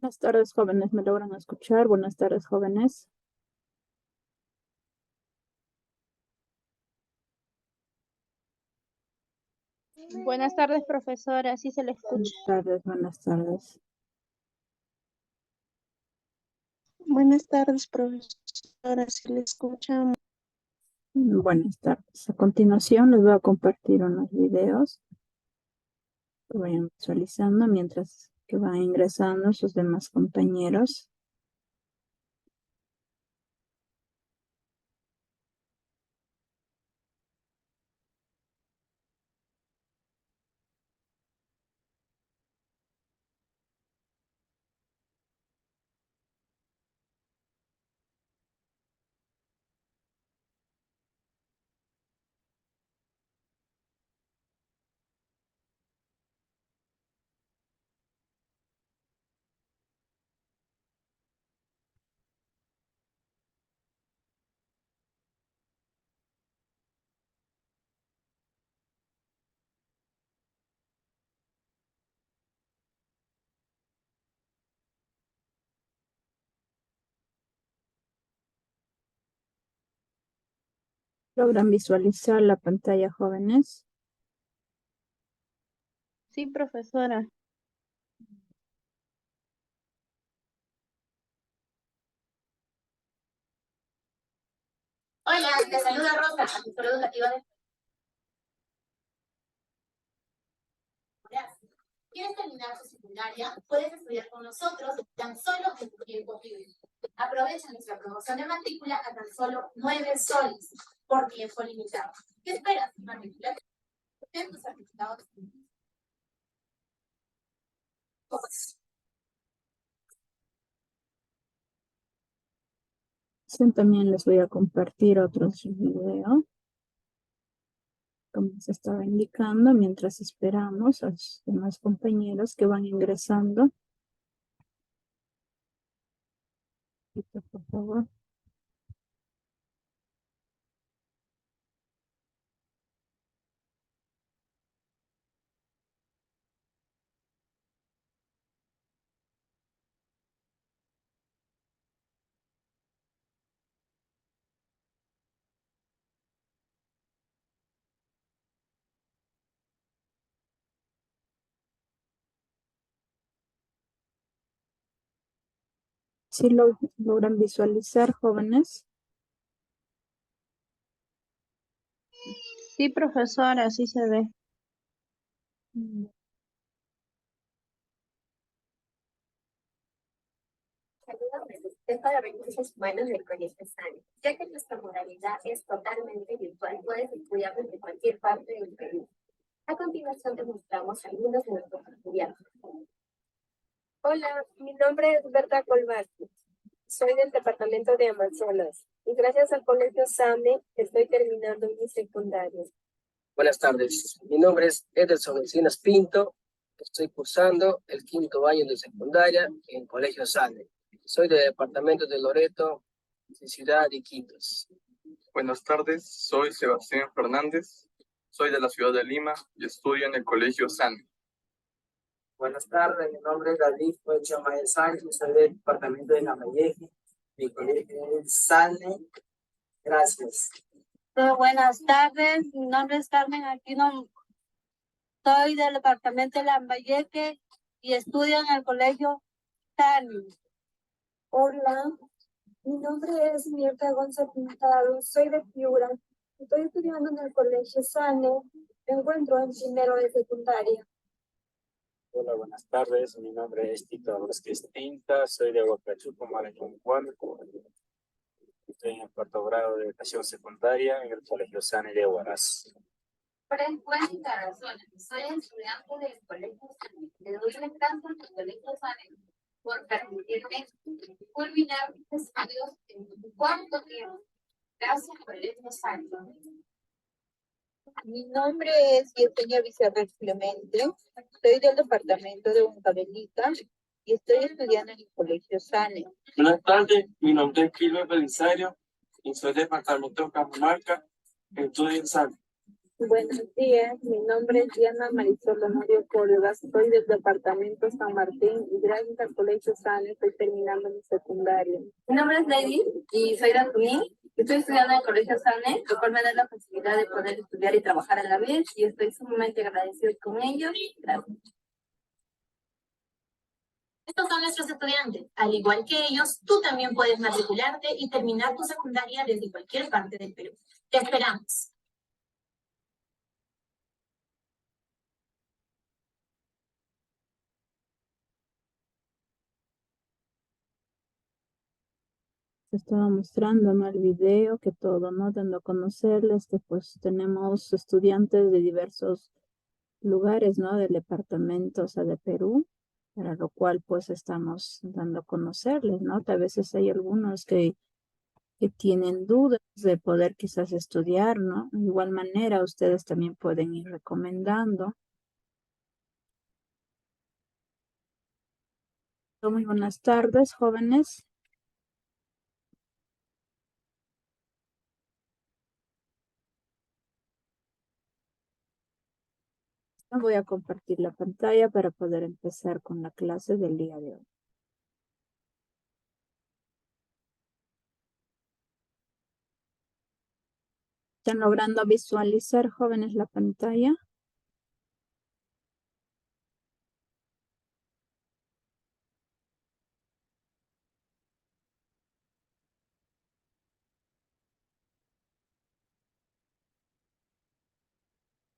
Buenas tardes, jóvenes. ¿Me logran escuchar? Buenas tardes, jóvenes. Buenas tardes, profesora. Sí se le escucha. Buenas tardes, buenas tardes. Buenas tardes, profesora. Si le escuchamos. Buenas tardes. A continuación les voy a compartir unos videos que vayan visualizando mientras que van ingresando sus demás compañeros. ¿Logran visualizar la pantalla, jóvenes? Sí, profesora. Hola, te saluda Rosa, asesora educativa de... ¿Quieres terminar tu secundaria? Puedes estudiar con nosotros tan solo en tu tiempo libre. Aprovecha nuestra promoción de matrícula a tan solo 9 soles por tiempo limitado. ¿Qué esperas? Matricúlate en tus certificados. También les voy a compartir otros videos, como se estaba indicando, mientras esperamos a los demás compañeros que van ingresando. Por favor. ¿Sí logran visualizar, jóvenes? Sí, profesora. Sí se ve. Saludos, es para recursos humanos del Colegio Sani. Ya que nuestra modalidad es totalmente virtual, puedes estudiar desde cualquier parte del Perú. A continuación te mostramos algunos de nuestros estudiantes. Hola, mi nombre es Berta Colbasti. Soy del departamento de Amazonas y gracias al Colegio SAME estoy terminando mi secundaria. Buenas tardes, mi nombre es Ederson Encinas Pinto, estoy cursando el 5º año de secundaria en Colegio SAME. Soy del departamento de Loreto, de Ciudad de Iquitos. Buenas tardes, soy Sebastián Fernández, soy de la ciudad de Lima y estudio en el Colegio SANE. Buenas tardes, mi nombre es David Pocho Maez Sánchez, soy del departamento de Lambayeque, mi colegio es SANE. Gracias. Buenas tardes, mi nombre es Carmen Aquino, soy del departamento de Lambayeque y estudio en el colegio SANE. Hola, mi nombre es Mirta González Pintado, soy de Piura. Estoy estudiando en el Colegio SANE, me encuentro en primero de secundaria. Hola, buenas tardes. Mi nombre es Tito Vázquez Tinta, soy de Huacachuco, Marañón, Huánuco. Estoy en el 4º grado de educación secundaria en el Colegio Sani de Huaraz. Buenas razones. Soy estudiante del Colegio Sani. Le doy las gracias al Colegio Sani por permitirme culminar mis estudios en un corto tiempo. Gracias, Colegio Sani. Mi nombre es Yesenia Villarreal Clemente, soy del departamento de Huancavelica y estoy estudiando en el Colegio SANE. Buenas tardes, mi nombre es Kilo Belisario y soy del departamento de Cajamarca, estudio en SANE. Buenos días, mi nombre es Diana Marisol Honorio Córdoba, soy del departamento San Martín y gracias al Colegio SANE estoy terminando mi secundaria. Mi nombre es Lady y soy de Atuní. Estoy estudiando en el Colegio SANE, lo cual me da la posibilidad de poder estudiar y trabajar a la vez y estoy sumamente agradecido con ellos. Gracias. Estos son nuestros estudiantes. Al igual que ellos, tú también puedes matricularte y terminar tu secundaria desde cualquier parte del Perú. Te esperamos. Estaba mostrando, ¿no? El video, que todo, ¿no? Dando a conocerles que pues tenemos estudiantes de diversos lugares, ¿no? Del departamento, o sea, de Perú, para lo cual pues estamos dando a conocerles, ¿no? A veces hay algunos que tienen dudas de poder quizás estudiar, ¿no? De igual manera, ustedes también pueden ir recomendando. Muy buenas tardes, jóvenes. Voy a compartir la pantalla para poder empezar con la clase del día de hoy. ¿Están logrando visualizar, jóvenes, la pantalla?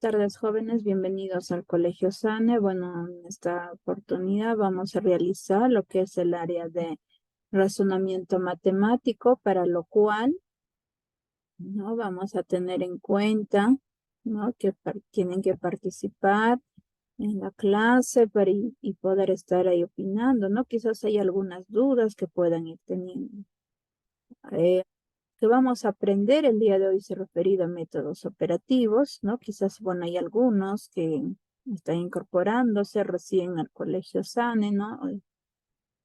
Buenas tardes, jóvenes, bienvenidos al Colegio SANE. Bueno, en esta oportunidad vamos a realizar lo que es el área de razonamiento matemático, para lo cual, ¿no? Vamos a tener en cuenta, ¿no? Que tienen que participar en la clase para y poder estar ahí opinando, ¿no? Quizás hay algunas dudas que puedan ir teniendo. Que vamos a aprender el día de hoy se referido a métodos operativos, ¿no? Quizás, bueno, hay algunos que están incorporándose recién al Colegio SANE, ¿no?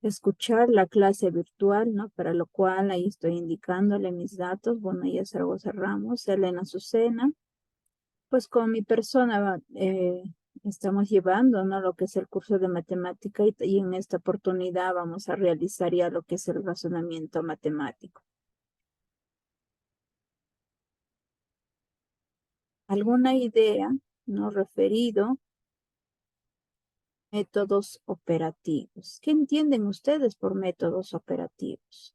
Escuchar la clase virtual, ¿no? Para lo cual ahí estoy indicándole mis datos. Bueno, ya cerramos. Elena Azucena. Pues con mi persona estamos llevando, ¿no? Lo que es el curso de matemática y en esta oportunidad vamos a realizar ya lo que es el razonamiento matemático. ¿Alguna idea, no referido? Métodos operativos. ¿Qué entienden ustedes por métodos operativos?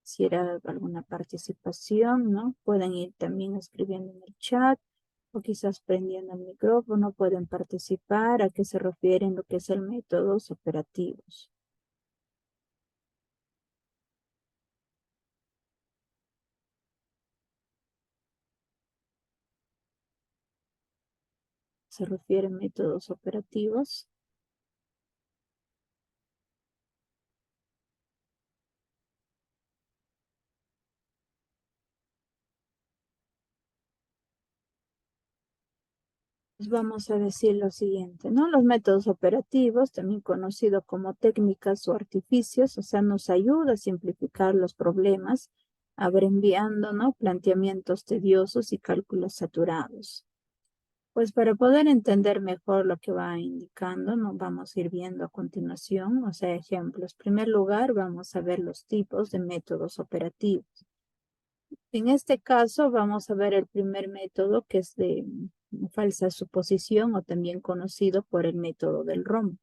Si era alguna participación, ¿no? Pueden ir también escribiendo en el chat o quizás prendiendo el micrófono, pueden participar. ¿A qué se refieren lo que es el métodos operativos? ¿Se refieren métodos operativos? Vamos a decir lo siguiente, ¿no? Los métodos operativos, también conocidos como técnicas o artificios, o sea, nos ayuda a simplificar los problemas, abreviando, ¿no? Planteamientos tediosos y cálculos saturados. Pues para poder entender mejor lo que va indicando, nos vamos a ir viendo a continuación, o sea, ejemplos. En primer lugar, vamos a ver los tipos de métodos operativos. En este caso, vamos a ver el primer método, que es de falsa suposición, o también conocido por el método del rombo.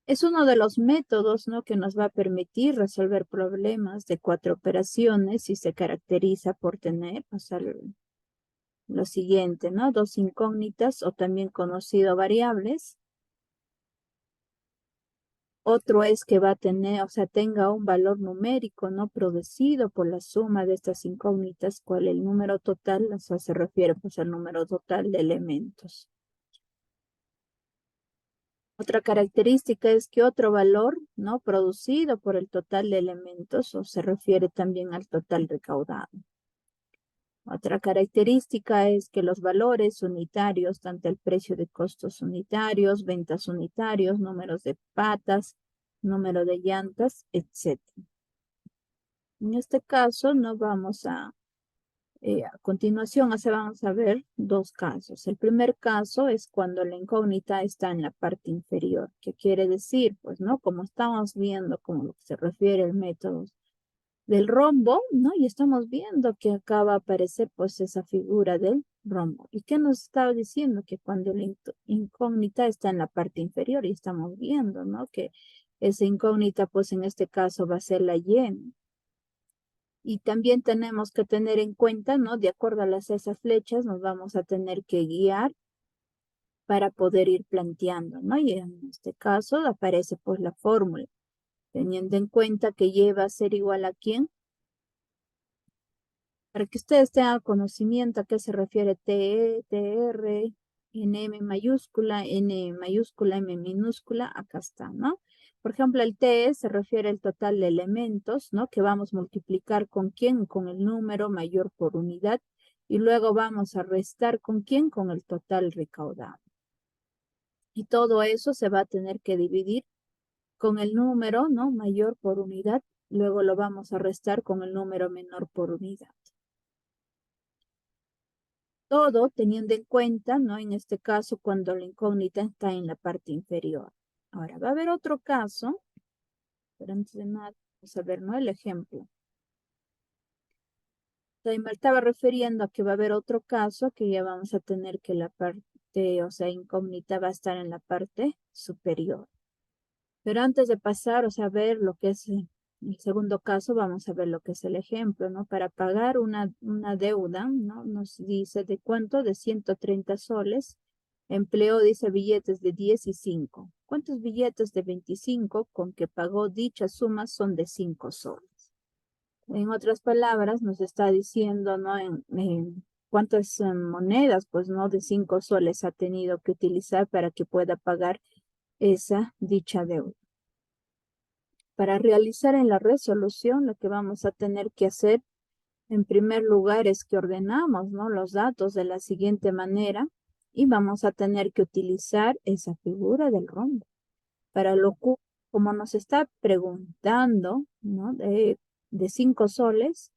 Es uno de los métodos, ¿no? Que nos va a permitir resolver problemas de 4 operaciones y se caracteriza por tener, o sea, lo siguiente, ¿no? 2 incógnitas, o también conocido variables. Otro es que va a tener, o sea, tenga un valor numérico no producido por la suma de estas incógnitas, cual el número total, o sea, se refiere pues al número total de elementos. Otra característica es que otro valor no producido por el total de elementos, o se refiere también al total recaudado. Otra característica es que los valores unitarios, tanto el precio de costos unitarios, ventas unitarios, números de patas, número de llantas, etc. En este caso no vamos a A continuación vamos a ver dos casos. El primer caso es cuando la incógnita está en la parte inferior. ¿Qué quiere decir? Pues, ¿no? Como estamos viendo, como lo que se refiere al método del rombo, ¿no? Y estamos viendo que acá va a aparecer, pues, esa figura del rombo. ¿Y qué nos está diciendo? Que cuando la incógnita está en la parte inferior y estamos viendo, ¿no? Que esa incógnita, pues, en este caso va a ser la Y. Y también tenemos que tener en cuenta, ¿no? De acuerdo a esas flechas, nos vamos a tener que guiar para poder ir planteando, ¿no? Y en este caso aparece pues la fórmula, teniendo en cuenta que Y va a ser igual a ¿quién? Para que ustedes tengan conocimiento a qué se refiere TE, TR, M mayúscula, M minúscula, acá está, ¿no? Por ejemplo, el TE se refiere al total de elementos, ¿no? Que vamos a multiplicar con quién, con el número mayor por unidad, y luego vamos a restar con quién, con el total recaudado. Y todo eso se va a tener que dividir con el número, ¿no? Mayor por unidad, luego lo vamos a restar con el número menor por unidad. Todo teniendo en cuenta, ¿no? En este caso, cuando la incógnita está en la parte inferior. Ahora, va a haber otro caso, pero antes de nada, vamos a ver, ¿no? El ejemplo. Me estaba refiriendo a que va a haber otro caso que ya vamos a tener que la parte, o sea, incógnita va a estar en la parte superior. Pero antes de pasar, o sea, ver lo que es el segundo caso, vamos a ver lo que es el ejemplo, ¿no? Para pagar una deuda, ¿no? Nos dice de cuánto, de 130 soles. Empleó, dice, billetes de 10 y 5. ¿Cuántos billetes de 25 con que pagó dicha suma son de 5 soles? En otras palabras, nos está diciendo, ¿no? En cuántas monedas, pues, ¿no? De 5 soles ha tenido que utilizar para que pueda pagar esa dicha deuda. Para realizar en la resolución, lo que vamos a tener que hacer en primer lugar es que ordenamos, ¿no? Los datos de la siguiente manera y vamos a tener que utilizar esa figura del rombo. Para lo que, como nos está preguntando, ¿no? De 5 soles,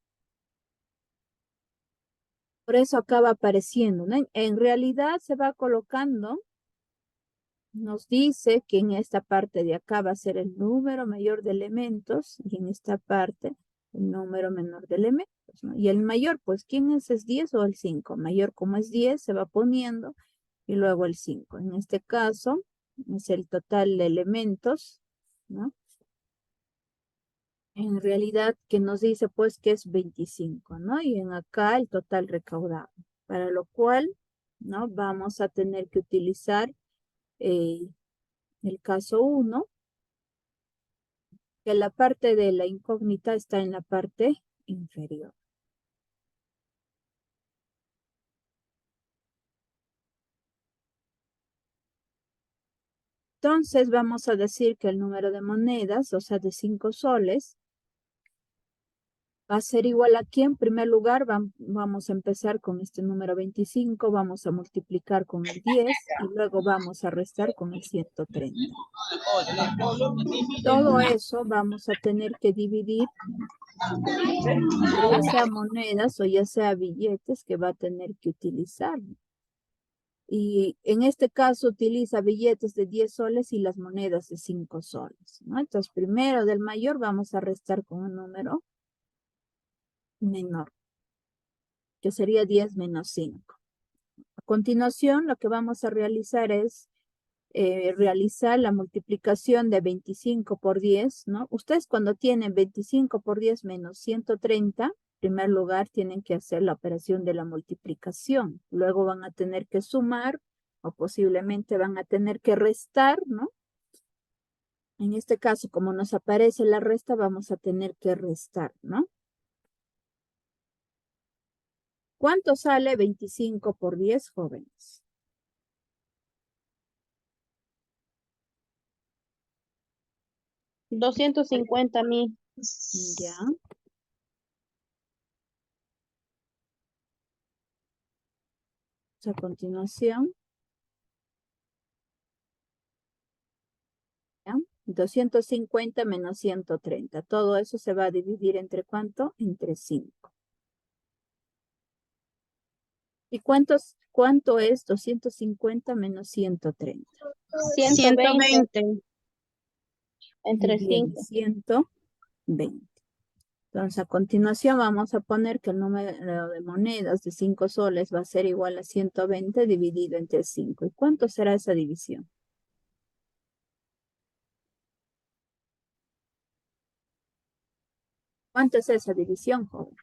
por eso acaba apareciendo, ¿no? En realidad se va colocando, nos dice que en esta parte de acá va a ser el número mayor de elementos y en esta parte el número menor de elementos, ¿no? Y el mayor, pues, ¿quién es? ¿Es 10 o el 5? Mayor, como es 10, se va poniendo y luego el 5. En este caso es el total de elementos, ¿no? En realidad que nos dice pues que es 25, ¿no? Y en acá el total recaudado. Para lo cual, ¿no? Vamos a tener que utilizar el caso 1, que la parte de la incógnita está en la parte inferior. Entonces vamos a decir que el número de monedas, o sea, de 5 soles, va a ser igual a ¿quién? En primer lugar, vamos a empezar con este número 25, vamos a multiplicar con el 10 y luego vamos a restar con el 130. Todo eso vamos a tener que dividir, ya sea monedas o ya sea billetes que va a tener que utilizar. Y en este caso utiliza billetes de 10 soles y las monedas de 5 soles, ¿no? Entonces primero del mayor vamos a restar con un número menor, que sería 10 menos 5. A continuación, lo que vamos a realizar es realizar la multiplicación de 25 por 10, ¿no? Ustedes cuando tienen 25 por 10 menos 130, en primer lugar tienen que hacer la operación de la multiplicación. Luego van a tener que sumar o posiblemente van a tener que restar, ¿no? En este caso, como nos aparece la resta, vamos a tener que restar, ¿no? ¿Cuánto sale 25 por 10, jóvenes? $250,000. Ya. A continuación. ¿Ya? 250 menos 130. Todo eso se va a dividir entre ¿cuánto? Entre 5. ¿Y cuánto es 250 menos 130? 120 entre Bien, 5. 120. Entonces, a continuación vamos a poner que el número de monedas de 5 soles va a ser igual a 120 dividido entre 5. ¿Y cuánto será esa división? ¿Cuánto es esa división, joven?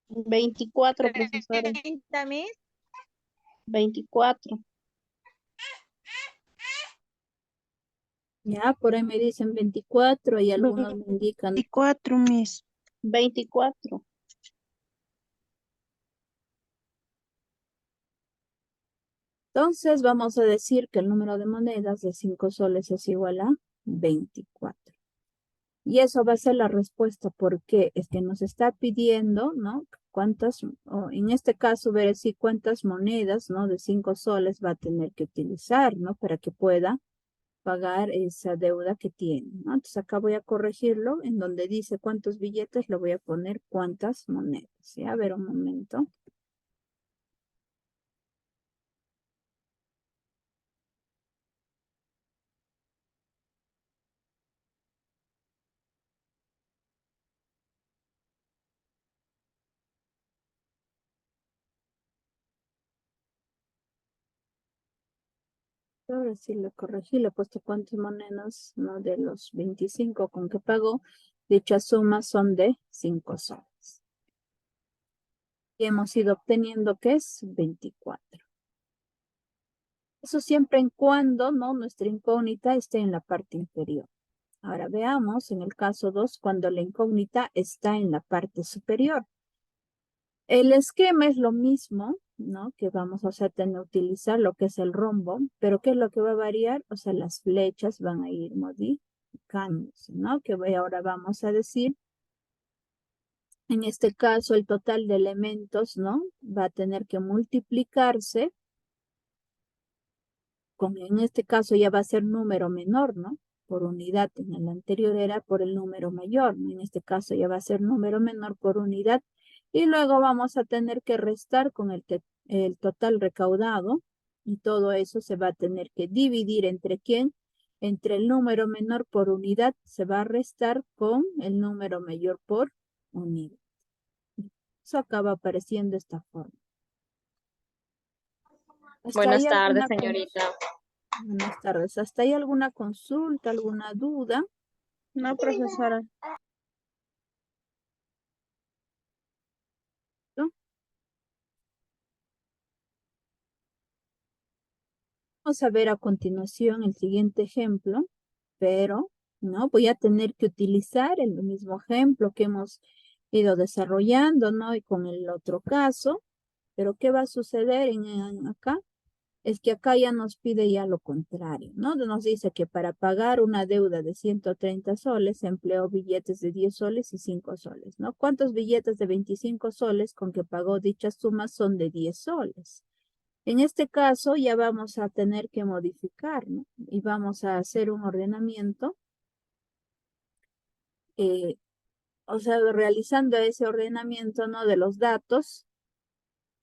24, profesora. 24. Ya, por ahí me dicen 24 y algunos me indican 24, Miss. 24. Entonces vamos a decir que el número de monedas de 5 soles es igual a 24. Y eso va a ser la respuesta porque es que nos está pidiendo, ¿no? Cuántas, o en este caso, ver si cuántas monedas, ¿no? De 5 soles va a tener que utilizar, ¿no? Para que pueda pagar esa deuda que tiene, ¿no? Entonces acá voy a corregirlo, en donde dice cuántos billetes, le voy a poner cuántas monedas, ¿ya? A ver un momento. Ahora sí le corregí, le he puesto cuántas monedas, ¿no? De los 25 con que pagó, dichas sumas son de 5 soles. Y hemos ido obteniendo que es 24. Eso siempre en cuando, ¿no? Nuestra incógnita esté en la parte inferior. Ahora veamos en el caso 2, cuando la incógnita está en la parte superior. El esquema es lo mismo, ¿no? Que vamos a tener que utilizar lo que es el rombo, pero ¿qué es lo que va a variar? O sea, las flechas van a ir modificándose, ¿no? Que ahora vamos a decir, en este caso el total de elementos, ¿no? Va a tener que multiplicarse, en este caso ya va a ser número menor, ¿no? Por unidad, en el anterior era por el número mayor, ¿no? En este caso ya va a ser número menor por unidad. Y luego vamos a tener que restar con el total recaudado y todo eso se va a tener que dividir entre quién, entre el número menor por unidad se va a restar con el número mayor por unidad. Eso acaba apareciendo de esta forma. Buenas tardes, señorita. Buenas tardes. ¿Hasta ahí alguna consulta, alguna duda? No, profesora. ¿No? Vamos a ver a continuación el siguiente ejemplo, pero no voy a tener que utilizar el mismo ejemplo que hemos ido desarrollando, ¿no? Y con el otro caso, pero ¿qué va a suceder acá? Es que acá ya nos pide ya lo contrario, ¿no? Nos dice que para pagar una deuda de 130 soles se empleó billetes de 10 soles y 5 soles, ¿no? ¿Cuántos billetes de 25 soles con que pagó dichas sumas son de 10 soles? En este caso ya vamos a tener que modificar, ¿no? Y vamos a hacer un ordenamiento, o sea, realizando ese ordenamiento, ¿no? De los datos.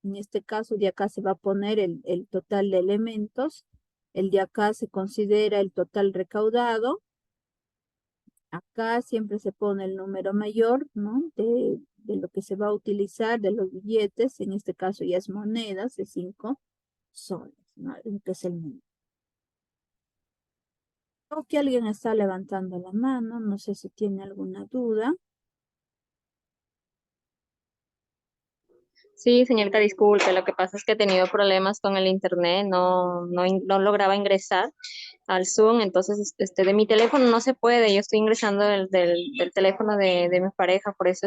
En este caso de acá se va a poner el total de elementos. El de acá se considera el total recaudado. Acá siempre se pone el número mayor, ¿no? De lo que se va a utilizar, de los billetes. En este caso ya es monedas de 5 soles, ¿no? Que es el número. Creo que alguien está levantando la mano. No sé si tiene alguna duda. Sí, señorita, disculpe, lo que pasa es que he tenido problemas con el internet, no lograba ingresar al Zoom, entonces de mi teléfono no se puede, yo estoy ingresando del teléfono de mi pareja, por eso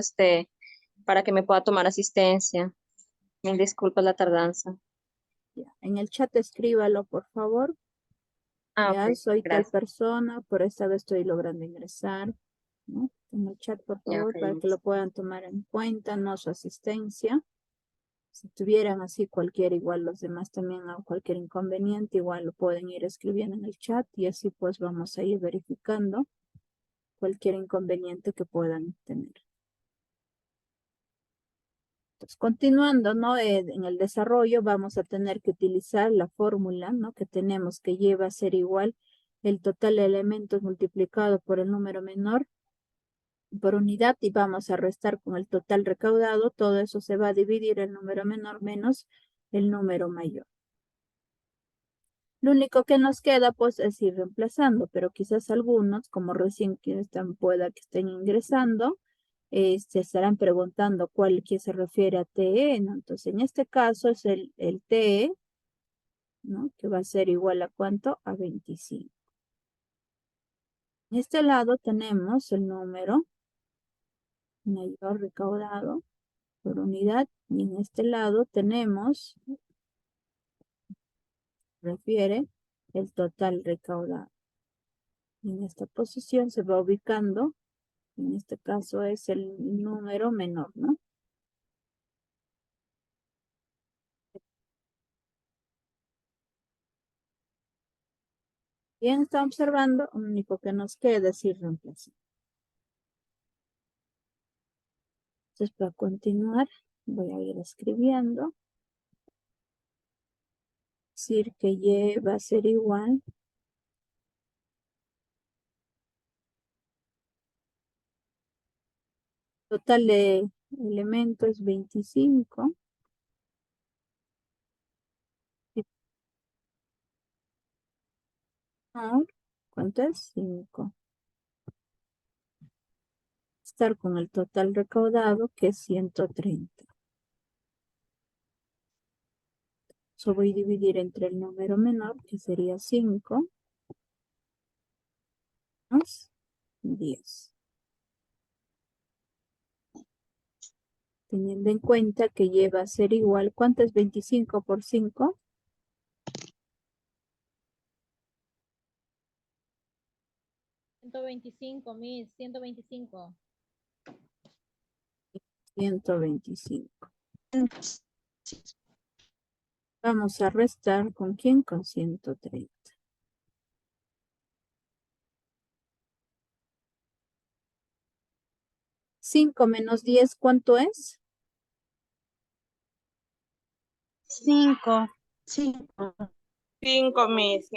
para que me pueda tomar asistencia. Mil disculpas la tardanza. Ya. En el chat escríbalo, por favor. Ah, Ya, ok, soy gracias. tal persona, por esta vez estoy logrando ingresar, ¿no? En el chat, por Ya, favor, ok, para que lo puedan tomar en cuenta, no su asistencia. Si tuvieran así cualquier, igual los demás también, cualquier inconveniente, igual lo pueden ir escribiendo en el chat y así pues vamos a ir verificando cualquier inconveniente que puedan tener. Entonces, continuando, ¿no? En el desarrollo vamos a tener que utilizar la fórmula, ¿no? Que tenemos que lleva a ser igual el total de elementos multiplicado por el número menor por unidad y vamos a restar con el total recaudado. Todo eso se va a dividir el número menor menos el número mayor. Lo único que nos queda pues es ir reemplazando, pero quizás algunos, como recién que pueda que estén ingresando, se estarán preguntando que se refiere a TE, ¿no? Entonces, en este caso es el TE, ¿no? Que va a ser igual a ¿cuánto? A 25. En este lado tenemos el número mayor recaudado por unidad y en este lado tenemos, refiere, el total recaudado. Y en esta posición se va ubicando, en este caso es el número menor, ¿no? Bien, está observando, lo único que nos queda es ir reemplazando. Entonces, para continuar, voy a ir escribiendo. Decir que Y va a ser igual. Total de elementos 25. ¿Cuánto es? 5. Estar con el total recaudado que es 130. Eso voy a dividir entre el número menor que sería 5 más 10. Teniendo en cuenta que lleva a ser igual, ¿cuánto es 25 por 5? 125, 125. 125. Vamos a restar ¿con quién? Con 130. ¿5 menos 10 cuánto es? 5. 5. 5, Miss.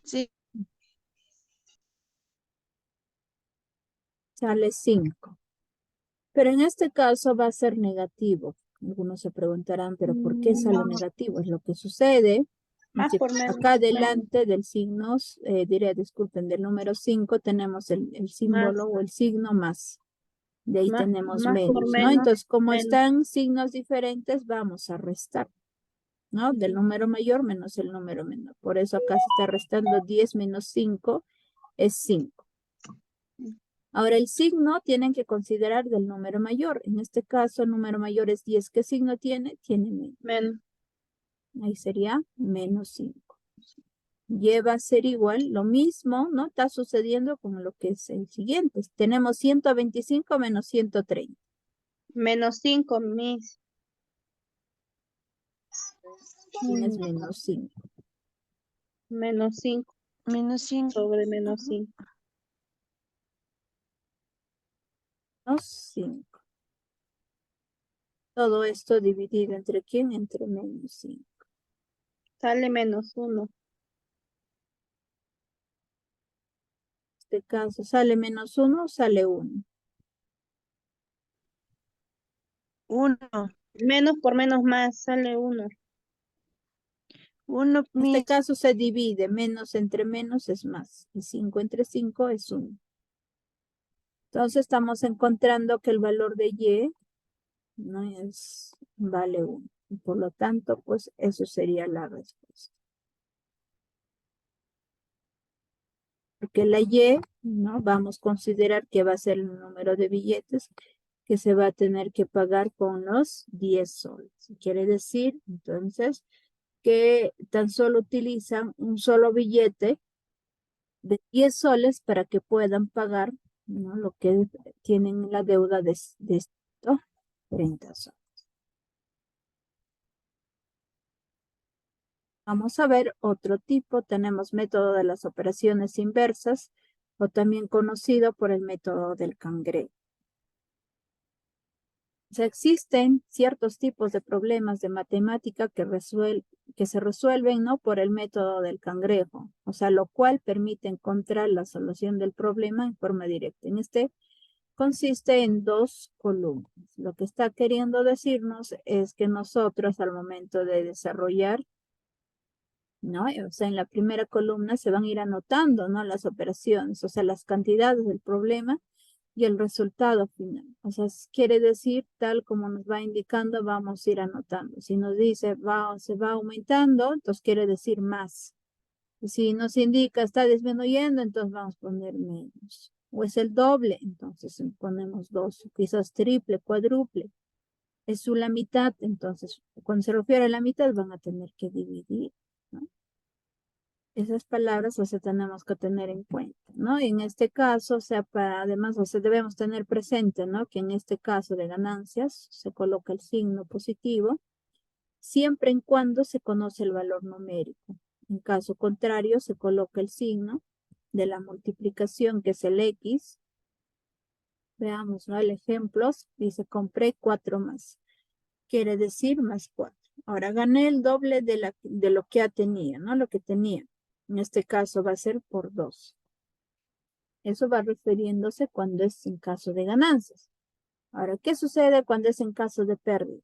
Sí. Sale 5. Pero en este caso va a ser negativo. Algunos se preguntarán, ¿pero por qué sale negativo? Es lo que sucede. Más por menos. Acá delante del signo, disculpen, del número 5 tenemos el símbolo o el signo más. De ahí tenemos más por menos, ¿no? menos, Entonces, como menos. están signos diferentes, vamos a restar, ¿no? Del número mayor menos el número menor. Por eso acá se está restando 10 menos 5 es 5. Ahora el signo tienen que considerar del número mayor. En este caso el número mayor es 10. ¿Qué signo tiene? Tiene menos. Menos. Ahí sería menos 5. Lleva a ser igual, lo mismo, ¿no? Está sucediendo con lo que es el siguiente. Tenemos 125 menos 130. Menos 5, Miss. Tienes menos 5. Menos 5. Menos 5. Sobre menos 5. Menos 5. Todo esto dividido entre ¿quién? Entre menos 5. Sale menos 1. En este caso, ¿sale menos 1 o sale 1? 1. Menos por menos más, sale 1. 1. En este caso se divide, menos entre menos es más. Y 5 entre 5 es 1. Entonces estamos encontrando que el valor de Y no es, vale 1. Y por lo tanto, pues eso sería la respuesta. Porque la Y, ¿no? Vamos a considerar que va a ser el número de billetes que se va a tener que pagar con los 10 soles. Quiere decir, entonces, que tan solo utilizan un solo billete de 10 soles para que puedan pagar, ¿no? Lo que tienen la deuda de esto, 30 soles. Vamos a ver otro tipo. Tenemos método de las operaciones inversas. o también conocido por el método del cangrejo. O sea, existen ciertos tipos de problemas de matemática que se resuelven, ¿no?, por el método del cangrejo, o sea, lo cual permite encontrar la solución del problema en forma directa. En este consiste en 2 columnas. Lo que está queriendo decirnos es que nosotros al momento de desarrollar, ¿no?, o sea, en la primera columna se van a ir anotando, ¿no?, las operaciones, o sea, las cantidades del problema y el resultado final. O sea, quiere decir, tal como nos va indicando, vamos a ir anotando. Si nos dice se va aumentando, entonces quiere decir más. Y si nos indica está disminuyendo, entonces vamos a poner menos. O es el doble, entonces ponemos 2, quizás triple, cuádruple. Es la mitad, entonces cuando se refiere a la mitad van a tener que dividir, ¿no? Esas palabras, o sea, tenemos que tener en cuenta, ¿no? Y en este caso, o sea, además, o sea, debemos tener presente, ¿no?, que en este caso de ganancias se coloca el signo positivo, siempre y cuando se conoce el valor numérico. En caso contrario, se coloca el signo de la multiplicación, que es el X. Veamos, ¿no?, el ejemplo. Dice, compré 4 más. Quiere decir más 4. Ahora gané el doble de lo que tenía, ¿no? Lo que tenía. En este caso va a ser por 2. Eso va refiriéndose cuando es en caso de ganancias. Ahora, ¿qué sucede cuando es en caso de pérdidas?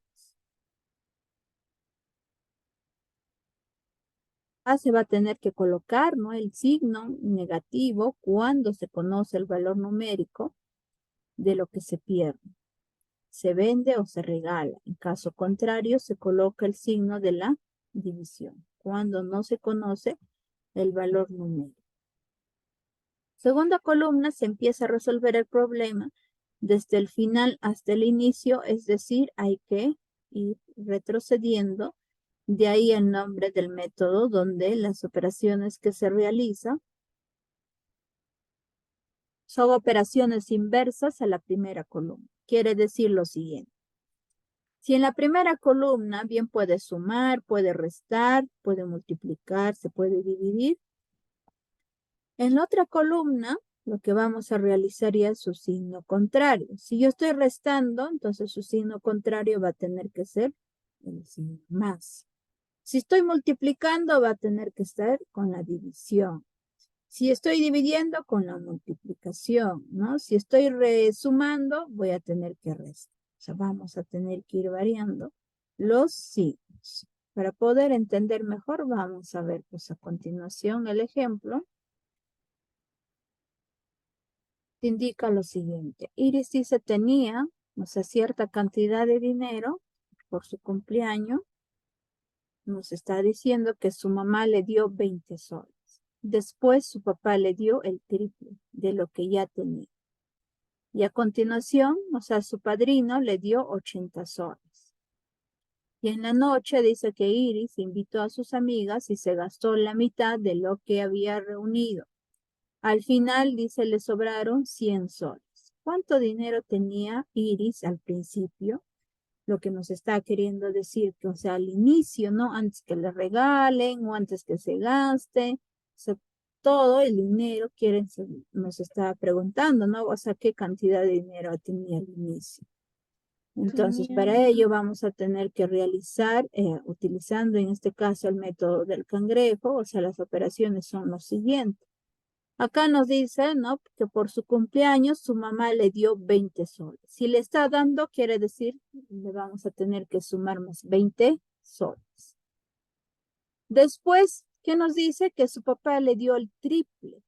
Se va a tener que colocar, ¿no?, el signo negativo cuando se conoce el valor numérico de lo que se pierde. Se vende o se regala. En caso contrario, se coloca el signo de la división, cuando no se conoce el valor numérico. Segunda columna, se empieza a resolver el problema desde el final hasta el inicio, es decir, hay que ir retrocediendo. De ahí el nombre del método, donde las operaciones que se realizan son operaciones inversas a la primera columna. Quiere decir lo siguiente. Si en la primera columna bien puede sumar, puede restar, puede multiplicar, se puede dividir, en la otra columna lo que vamos a realizar ya es su signo contrario. Si yo estoy restando, entonces su signo contrario va a tener que ser el signo más. Si estoy multiplicando, va a tener que estar con la división. Si estoy dividiendo, con la multiplicación, ¿no? Si estoy resumando, voy a tener que restar. O sea, vamos a tener que ir variando los signos. Para poder entender mejor, vamos a ver pues a continuación el ejemplo. Indica lo siguiente. Iris dice tenía, o sea, cierta cantidad de dinero por su cumpleaños. Nos está diciendo que su mamá le dio 20 soles. Después su papá le dio el triple de lo que ya tenía. Y a continuación, o sea, su padrino le dio 80 soles. Y en la noche dice que Iris invitó a sus amigas y se gastó la mitad de lo que había reunido. Al final, dice, le sobraron 100 soles. ¿Cuánto dinero tenía Iris al principio? Lo que nos está queriendo decir, que, o sea, al inicio, ¿no? Antes que le regalen o antes que se gaste, o sea, todo el dinero nos está preguntando, ¿no? O sea, ¿qué cantidad de dinero tenía al inicio? Entonces, para ello vamos a tener que realizar, utilizando en este caso el método del cangrejo, o sea, las operaciones son lo siguiente. Acá nos dice, ¿no?, que por su cumpleaños su mamá le dio 20 soles. Si le está dando, quiere decir, le vamos a tener que sumar más 20 soles. Después, ¿qué nos dice? Que su papá le dio el triple.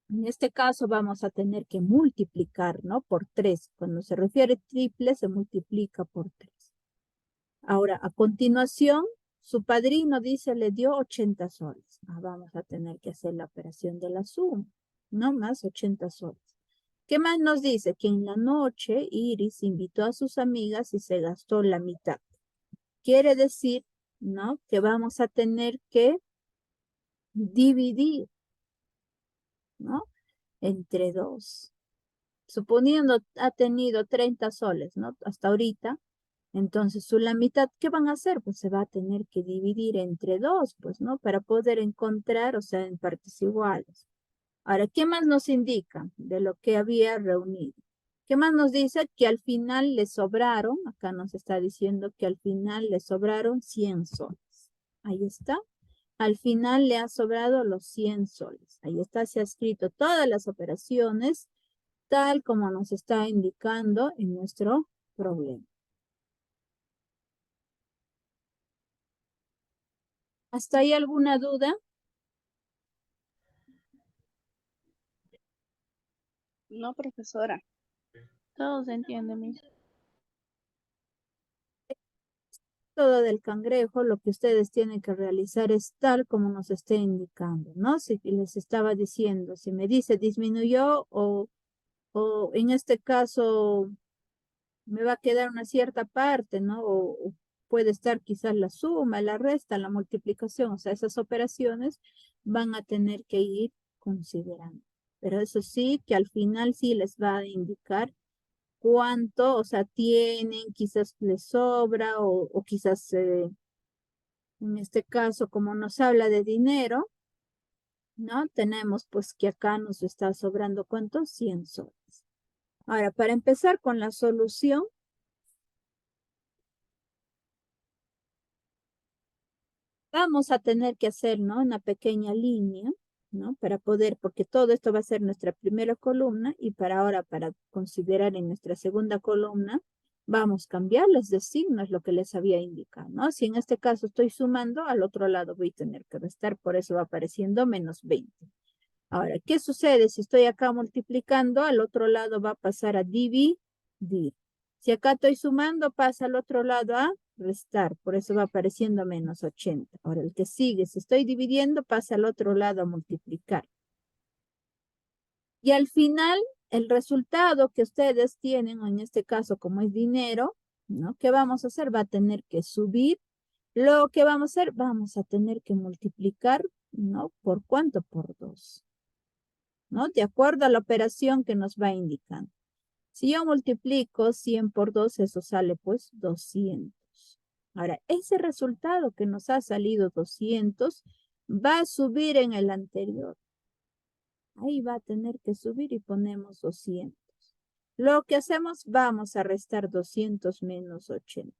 En este caso vamos a tener que multiplicar, ¿no?, por 3. Cuando se refiere triple, se multiplica por 3. Ahora, a continuación, su padrino dice le dio 80 soles. Vamos a tener que hacer la operación de la suma, ¿no? Más 80 soles. ¿Qué más nos dice? Que en la noche Iris invitó a sus amigas y se gastó la mitad. Quiere decir, ¿no?, que vamos a tener que dividir, ¿no?, entre 2. Suponiendo ha tenido 30 soles, ¿no?, hasta ahorita. Entonces, la mitad, ¿qué van a hacer? Pues se va a tener que dividir entre 2, pues, ¿no? Para poder encontrar, o sea, en partes iguales. Ahora, ¿qué más nos indica de lo que había reunido? ¿Qué más nos dice? Que al final le sobraron, acá nos está diciendo que al final le sobraron 100 soles. Ahí está. Al final le ha sobrado los 100 soles. Ahí está, se ha escrito todas las operaciones tal como nos está indicando en nuestro problema. ¿Hasta ahí alguna duda? No, profesora. Todo se entiende, mis. Todo del cangrejo, lo que ustedes tienen que realizar es tal como nos esté indicando, ¿no? Si les estaba diciendo, si me dice disminuyó o en este caso me va a quedar una cierta parte, ¿no? O puede estar quizás la suma, la resta, la multiplicación, o sea, esas operaciones van a tener que ir considerando. Pero eso sí, que al final sí les va a indicar cuánto, o sea, tienen, quizás les sobra o quizás en este caso, como nos habla de dinero, ¿no? Tenemos pues que acá nos está sobrando ¿cuánto? 100 soles. Ahora, para empezar con la solución, vamos a tener que hacer, ¿no? Una pequeña línea, ¿no? Para poder, porque todo esto va a ser nuestra primera columna y para ahora, para considerar en nuestra segunda columna, vamos a cambiarles de signo, es lo que les había indicado, ¿no? Si en este caso estoy sumando, al otro lado voy a tener que restar, por eso va apareciendo menos 20. Ahora, ¿qué sucede? Si estoy acá multiplicando, al otro lado va a pasar a dividir. Si acá estoy sumando, pasa al otro lado a restar, por eso va apareciendo menos 80. Ahora, el que sigue, si estoy dividiendo, pasa al otro lado a multiplicar. Y al final, el resultado que ustedes tienen, en este caso, como es dinero, ¿no? ¿Qué vamos a hacer? Va a tener que subir. Lo que vamos a hacer, vamos a tener que multiplicar, ¿no? ¿Por cuánto? Por 2. ¿No? De acuerdo a la operación que nos va indicando. Si yo multiplico 100 por 2, eso sale pues 200. Ahora, ese resultado que nos ha salido 200 va a subir en el anterior. Ahí va a tener que subir y ponemos 200. Lo que hacemos, vamos a restar 200 menos 80.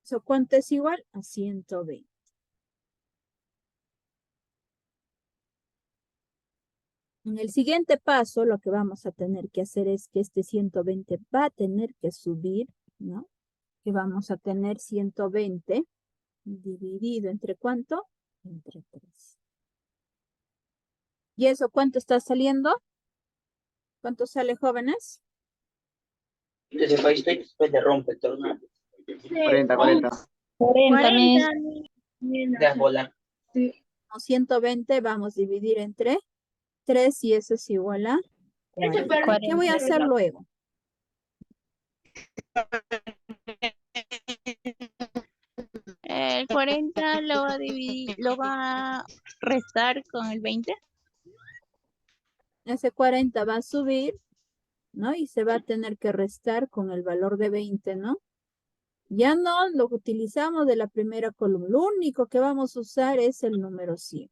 ¿Eso cuánto es igual? A 120. En el siguiente paso, lo que vamos a tener que hacer es que este 120 va a tener que subir, ¿no? Que vamos a tener 120 dividido entre ¿cuánto? Entre 3. ¿Y eso cuánto está saliendo? ¿Cuánto sale, jóvenes? Desde país después de rompe el tornado. 40, 40. 40, De volar. Sí. 120 vamos a dividir entre 3 y eso es igual a 40. ¿Qué voy a hacer luego? El 40 lo va a dividir, lo va a restar con el 20. Ese 40 va a subir, ¿no? Y se va a tener que restar con el valor de 20, ¿no? Ya no lo utilizamos de la primera columna. Lo único que vamos a usar es el número 100.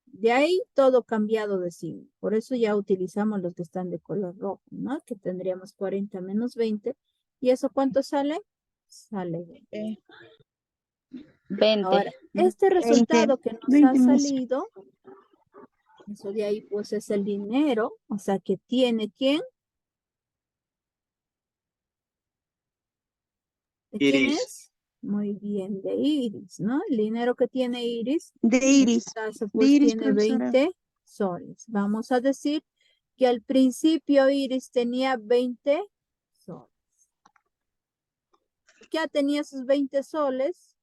De ahí todo cambiado de signo. Por eso ya utilizamos los que están de color rojo, ¿no? Que tendríamos 40 menos 20. ¿Y eso cuánto sale? Sale 20. 20. Ahora, este resultado que nos ha salido, eso de ahí pues es el dinero, o sea que tiene ¿quién? ¿De quién Iris. es? Muy bien, de Iris, ¿no? El dinero que tiene Iris. De Iris. En este caso, pues Iris, tiene profesora. 20 soles. Vamos a decir que al principio Iris tenía 20 soles. Ya tenía sus 20 soles.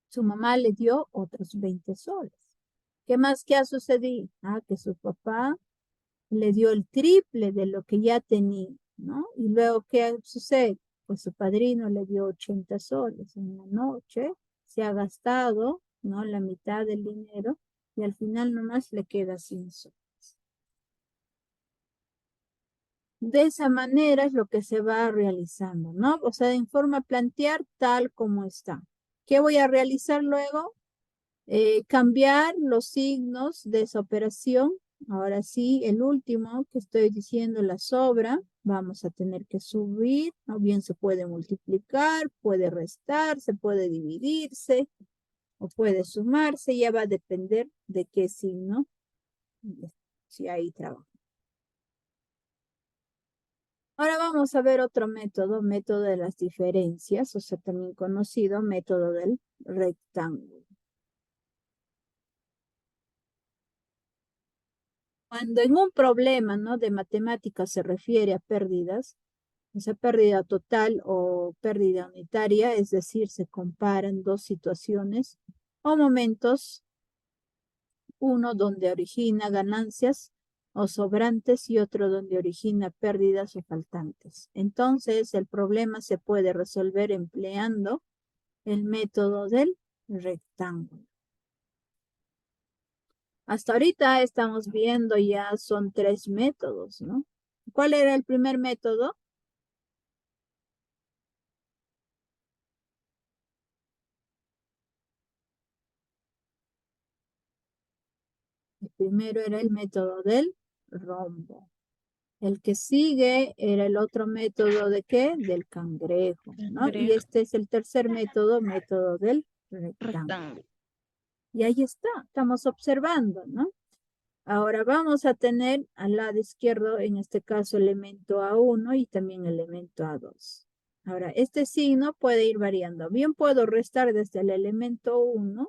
Su mamá le dio otros 20 soles. ¿Qué más que ha sucedido? Que su papá le dio el triple de lo que ya tenía, ¿no? Y luego, ¿qué sucede? Pues su padrino le dio 80 soles en la noche, se ha gastado, ¿no? La mitad del dinero y al final nomás le queda 100 soles. De esa manera es lo que se va realizando, ¿no? O sea, en forma plantear tal como está. ¿Qué voy a realizar luego? Cambiar los signos de esa operación. Ahora sí, el último que estoy diciendo, la sobra, vamos a tener que subir, o bien se puede multiplicar, puede restarse, puede dividirse, o puede sumarse, ya va a depender de qué signo, si hay trabajo. Ahora vamos a ver otro método, método de las diferencias, o sea, también conocido método del rectángulo. Cuando en un problema, ¿no?, de matemáticas se refiere a pérdidas, esa pérdida total o pérdida unitaria, es decir, se comparan dos situaciones o momentos, uno donde origina ganancias o sobrantes y otro donde origina pérdidas o faltantes. Entonces, el problema se puede resolver empleando el método del rectángulo. Hasta ahorita estamos viendo ya son 3 métodos, ¿no? ¿Cuál era el primer método? El primero era el método del rombo. El que sigue era el otro método de ¿qué? Del cangrejo, ¿no? Y este es el tercer método, método del rectángulo. Y ahí está, estamos observando, ¿no? Ahora vamos a tener al lado izquierdo, en este caso, elemento A1 y también elemento A2. Ahora, este signo puede ir variando. Bien puedo restar desde el elemento 1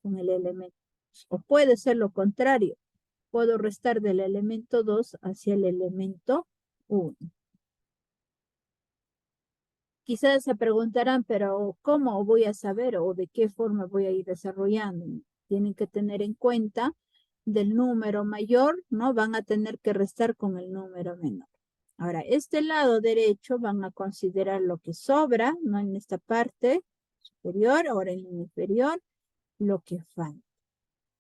con el elemento 2, o puede ser lo contrario. Puedo restar del elemento 2 hacia el elemento 1. Quizás se preguntarán, pero ¿cómo voy a saber o de qué forma voy a ir desarrollando? Tienen que tener en cuenta del número mayor, ¿no? Van a tener que restar con el número menor. Ahora, este lado derecho van a considerar lo que sobra, ¿no? En esta parte superior, ahora en la inferior, lo que falta.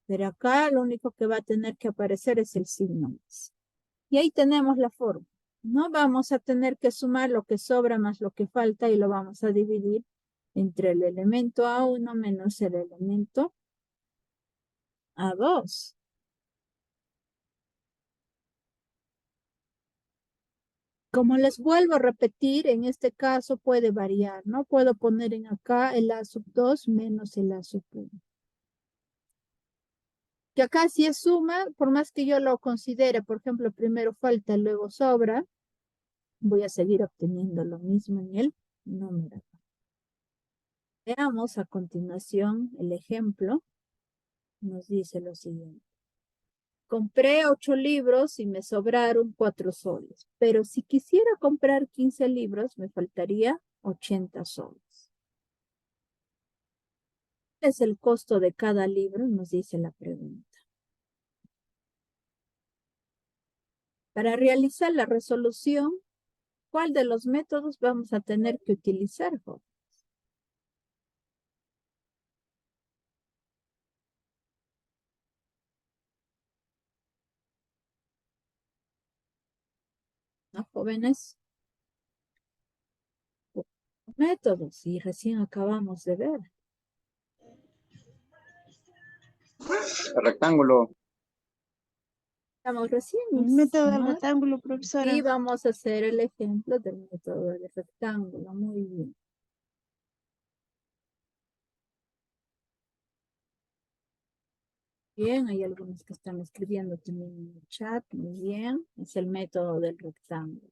Pero acá lo único que va a tener que aparecer es el signo más. Y ahí tenemos la forma. No vamos a tener que sumar lo que sobra más lo que falta y lo vamos a dividir entre el elemento A1 menos el elemento A2. Como les vuelvo a repetir, en este caso puede variar, ¿no? Puedo poner en acá el A sub 2 menos el A sub 1. Que acá si es suma, por más que yo lo considere, por ejemplo, primero falta, luego sobra, voy a seguir obteniendo lo mismo en el número. Veamos a continuación el ejemplo. Nos dice lo siguiente. Compré 8 libros y me sobraron 4 soles. Pero si quisiera comprar 15 libros, me faltaría 80 soles. ¿Cuál es el costo de cada libro? Nos dice la pregunta. Para realizar la resolución, ¿cuál de los métodos vamos a tener que utilizar, jóvenes? ¿No, jóvenes? Métodos, y recién acabamos de ver. El rectángulo. Estamos recién. El método del rectángulo, profesora. Y vamos a hacer el ejemplo del método del rectángulo. Muy bien. Bien, hay algunos que están escribiendo también en el chat. Muy bien. Es el método del rectángulo.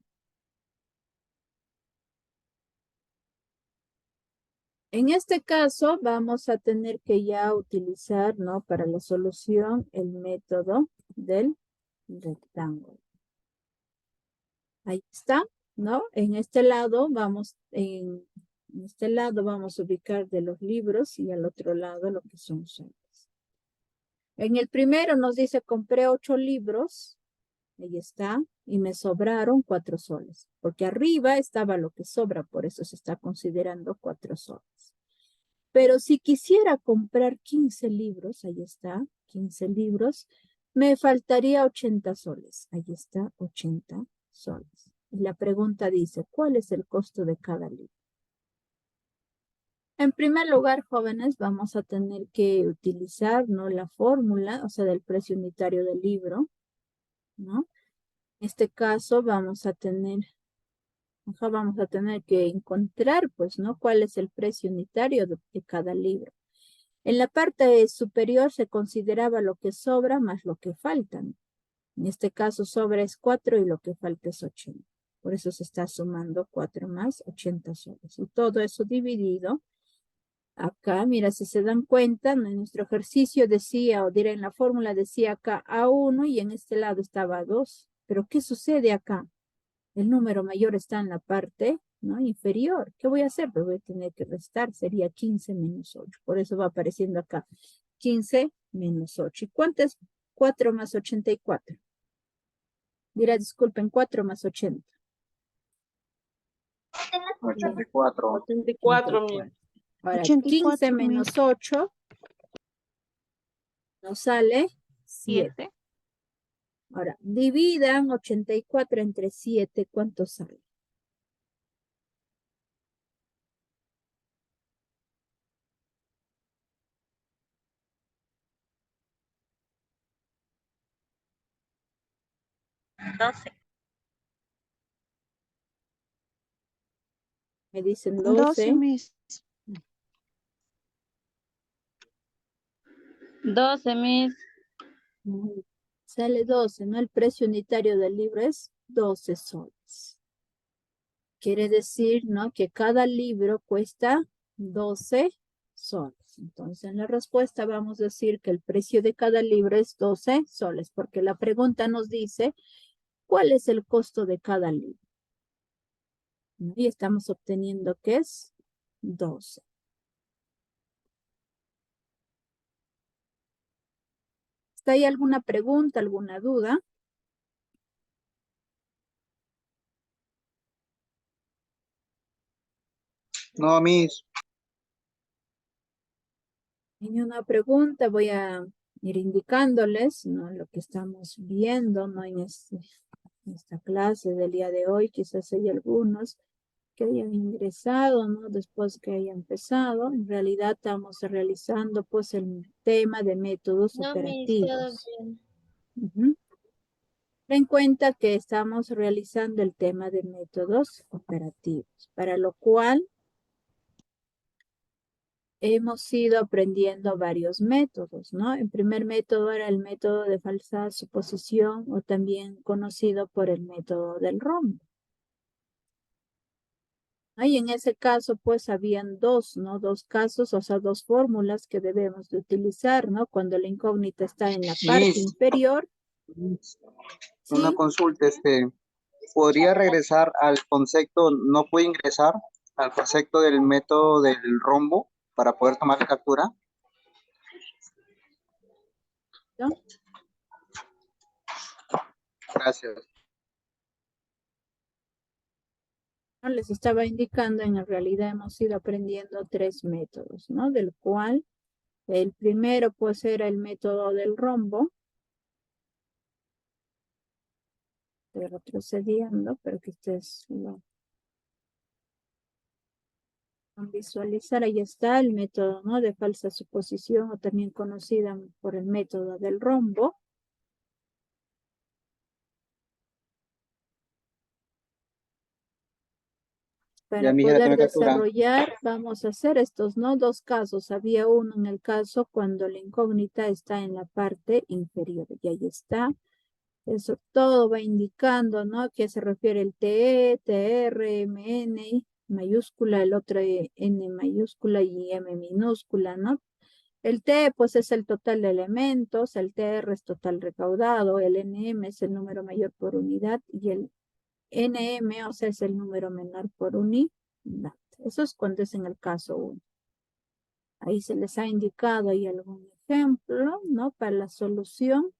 En este caso vamos a tener que ya utilizar, ¿no?, para la solución el método del rectángulo. Ahí está, ¿no? En este lado vamos a ubicar de los libros y al otro lado lo que son soles. En el primero nos dice compré 8 libros, ahí está, y me sobraron 4 soles, porque arriba estaba lo que sobra, por eso se está considerando 4 soles. Pero si quisiera comprar 15 libros, ahí está, 15 libros, me faltaría 80 soles. Ahí está, 80 soles. Y la pregunta dice, ¿cuál es el costo de cada libro? En primer lugar, jóvenes, vamos a tener que utilizar, ¿no?, la fórmula, o sea, del precio unitario del libro, ¿no? En este caso vamos a tener que encontrar, pues, ¿no?, cuál es el precio unitario de cada libro. En la parte superior se consideraba lo que sobra más lo que falta, ¿no? En este caso sobra es 4 y lo que falta es 80. Por eso se está sumando 4 más 80 soles. Y todo eso dividido. Acá, mira, si se dan cuenta, ¿no?, en nuestro ejercicio decía, o diré en la fórmula decía acá A1 y en este lado estaba A2. Pero ¿qué sucede acá? El número mayor está en la parte, ¿no?, inferior. ¿Qué voy a hacer? Pues voy a tener que restar, sería 15 menos 8. Por eso va apareciendo acá 15 menos 8. ¿Y cuánto es 4 más 84? Dirá, disculpen, 4 más 80. 84. 84 mil. Ahora, 84 15 menos 8 nos sale 7. Ahora, dividan 84 entre 7, ¿cuánto sale? Me dicen 12. 12, mis. Sale 12, ¿no? El precio unitario del libro es 12 soles. Quiere decir, ¿no?, que cada libro cuesta 12 soles. Entonces, en la respuesta vamos a decir que el precio de cada libro es 12 soles, porque la pregunta nos dice, ¿cuál es el costo de cada libro? Y estamos obteniendo que es 12. ¿Está ahí alguna pregunta, alguna duda? No, mis. Tiene una pregunta, voy a ir indicándoles, ¿no?, lo que estamos viendo, ¿no?, en esta clase del día de hoy. Quizás hay algunos que hayan ingresado, ¿no?, después que haya empezado. En realidad estamos realizando, pues, el tema de métodos operativos. Ten en cuenta que estamos realizando el tema de métodos operativos, para lo cual hemos ido aprendiendo varios métodos, ¿no? El primer método era el método de falsa suposición, o también conocido por el método del rombo. Y en ese caso, pues, habían dos, ¿no?, dos casos, o sea, dos fórmulas que debemos de utilizar, ¿no? Cuando la incógnita está en la parte inferior. Una consulta, ¿podría regresar al concepto, no puede ingresar al concepto del método del rombo para poder tomar la captura? ¿No? Gracias. Les estaba indicando, en realidad hemos ido aprendiendo 3 métodos, ¿no? Del cual el primero, pues, era el método del rombo. Estoy retrocediendo, pero que ustedes lo van a visualizar. Ahí está el método, ¿no?, de falsa suposición, o también conocida por el método del rombo. Para poder desarrollar, vamos a hacer estos, ¿no?, dos casos. Había uno en el caso cuando la incógnita está en la parte inferior. Y ahí está. Eso todo va indicando, ¿no?, a qué se refiere el TE, TR, MN mayúscula, el otro N mayúscula y M minúscula, ¿no? El T, pues, es el total de elementos, el TR es total recaudado, el NM es el número mayor por unidad y el NM, o sea, es el número menor por unidad. Eso es cuando es en el caso 1. Ahí se les ha indicado ahí algún ejemplo, ¿no?, para la solución,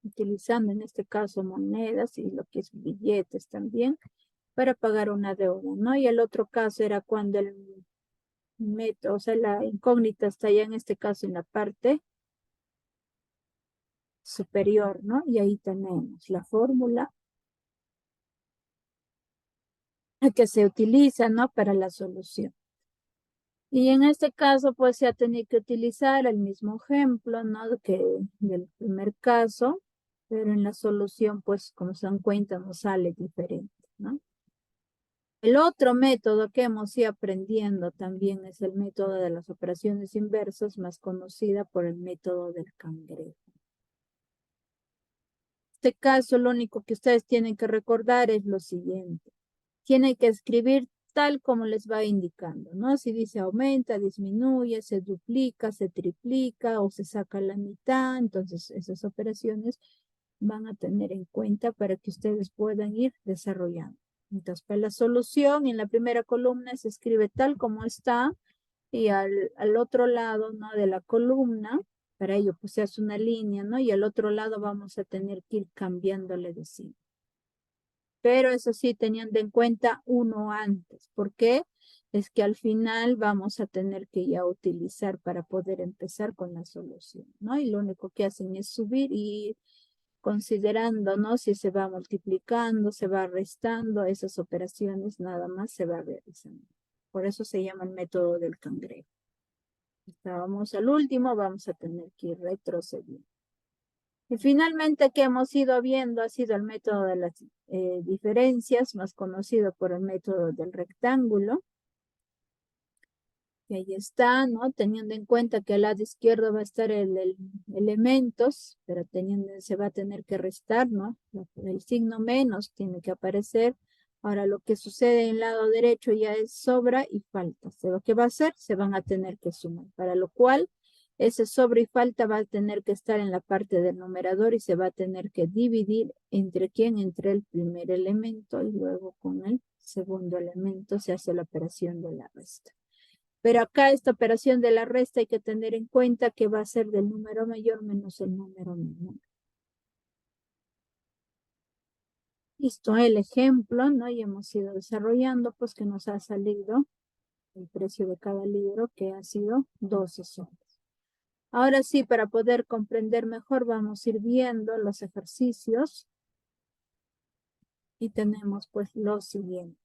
utilizando en este caso monedas y lo que es billetes también, para pagar una deuda, ¿no? Y el otro caso era cuando el método, o sea, la incógnita está ya en este caso en la parte superior, ¿no? Y ahí tenemos la fórmula que se utiliza, ¿no? Para la solución. Y en este caso, pues se ha tenido que utilizar el mismo ejemplo, ¿no? Que del primer caso, pero en la solución, pues como se dan cuenta, nos sale diferente, ¿no? El otro método que hemos ido aprendiendo también es el método de las operaciones inversas, más conocida por el método del cangrejo. En este caso, lo único que ustedes tienen que recordar es lo siguiente. Tienen que escribir tal como les va indicando, ¿no? Si dice aumenta, disminuye, se duplica, se triplica o se saca la mitad, entonces esas operaciones van a tener en cuenta para que ustedes puedan ir desarrollando. Entonces, para la solución, en la primera columna se escribe tal como está y al otro lado, ¿no? De la columna, para ello pues se hace una línea, ¿no? Y al otro lado vamos a tener que ir cambiándole de signo. Pero eso sí, teniendo en cuenta uno antes. ¿Por qué? Es que al final vamos a tener que ya utilizar para poder empezar con la solución, ¿no? Y lo único que hacen es subir y considerando, ¿no? Si se va multiplicando, se va restando, esas operaciones nada más se va realizando. Por eso se llama el método del cangrejo. Estábamos al último, vamos a tener que ir retrocediendo. Y finalmente, que hemos ido viendo ha sido el método de las diferencias, más conocido por el método del rectángulo. Y ahí está, ¿no? Teniendo en cuenta que al lado izquierdo va a estar el elementos, pero se va a tener que restar, ¿no? El signo menos tiene que aparecer. Ahora lo que sucede en el lado derecho ya es sobra y falta. ¿Qué va a hacer? Se van a tener que sumar, para lo cual ese sobra y falta va a tener que estar en la parte del numerador y se va a tener que dividir entre quién, entre el primer elemento y luego con el segundo elemento se hace la operación de la resta. Pero acá esta operación de la resta hay que tener en cuenta que va a ser del número mayor menos el número menor. Listo, el ejemplo, ¿no? Y hemos ido desarrollando, pues que nos ha salido el precio de cada libro, que ha sido 12 soles. Ahora sí, para poder comprender mejor, vamos a ir viendo los ejercicios. Y tenemos pues lo siguiente.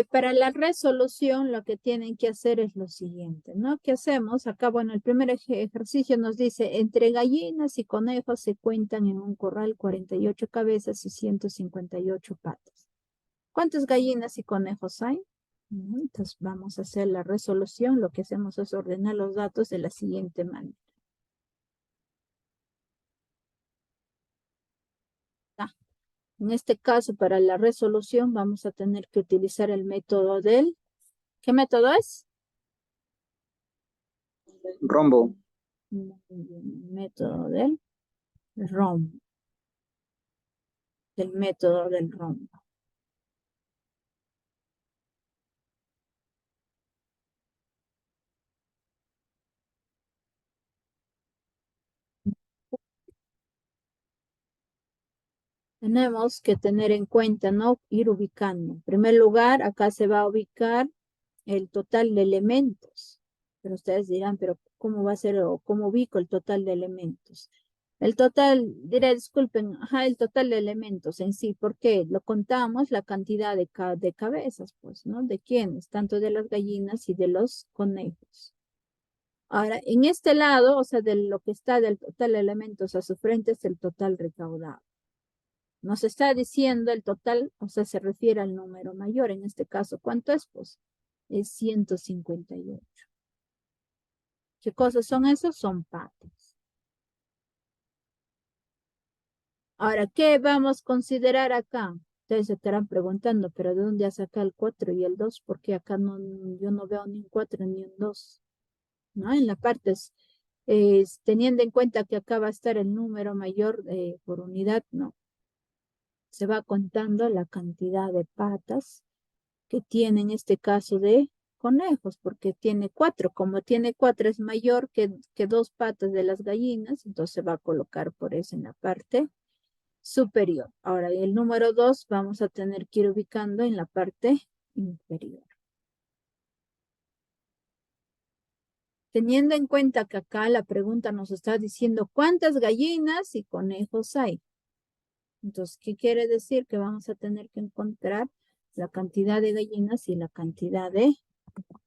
Para la resolución lo que tienen que hacer es lo siguiente, ¿no? ¿Qué hacemos? Acá, bueno, el primer ejercicio nos dice, entre gallinas y conejos se cuentan en un corral 48 cabezas y 158 patas. ¿Cuántas gallinas y conejos hay? Entonces vamos a hacer la resolución. Lo que hacemos es ordenar los datos de la siguiente manera. En este caso, para la resolución, vamos a tener que utilizar el método del... ¿Qué método es? Rombo. Método del rombo. Del método del rombo. Tenemos que tener en cuenta, ¿no? Ir ubicando. En primer lugar, acá se va a ubicar el total de elementos. Pero ustedes dirán, pero ¿cómo va a ser o cómo ubico el total de elementos? El total, diré, disculpen, el total de elementos en sí, ¿por qué? Lo contamos la cantidad de cabezas, pues, ¿no? ¿De quiénes? Tanto de las gallinas y de los conejos. Ahora, en este lado, o sea, de lo que está del total de elementos a su frente es el total recaudado. Nos está diciendo el total, o sea, se refiere al número mayor. En este caso, ¿cuánto es? Pues es 158. ¿Qué cosas son esos? Son patas. Ahora, ¿qué vamos a considerar acá? Ustedes se estarán preguntando, ¿pero de dónde ha sacado el 4 y el 2? Porque acá no, yo no veo ni un 4 ni un 2. ¿No? En la parte, teniendo en cuenta que acá va a estar el número mayor por unidad, no. Se va contando la cantidad de patas que tiene en este caso de conejos, porque tiene 4. Como tiene 4 es mayor que 2 patas de las gallinas, entonces se va a colocar por eso en la parte superior. Ahora, el número 2 vamos a tener que ir ubicando en la parte inferior. Teniendo en cuenta que acá la pregunta nos está diciendo cuántas gallinas y conejos hay. Entonces, ¿qué quiere decir? Que vamos a tener que encontrar la cantidad de gallinas y la cantidad de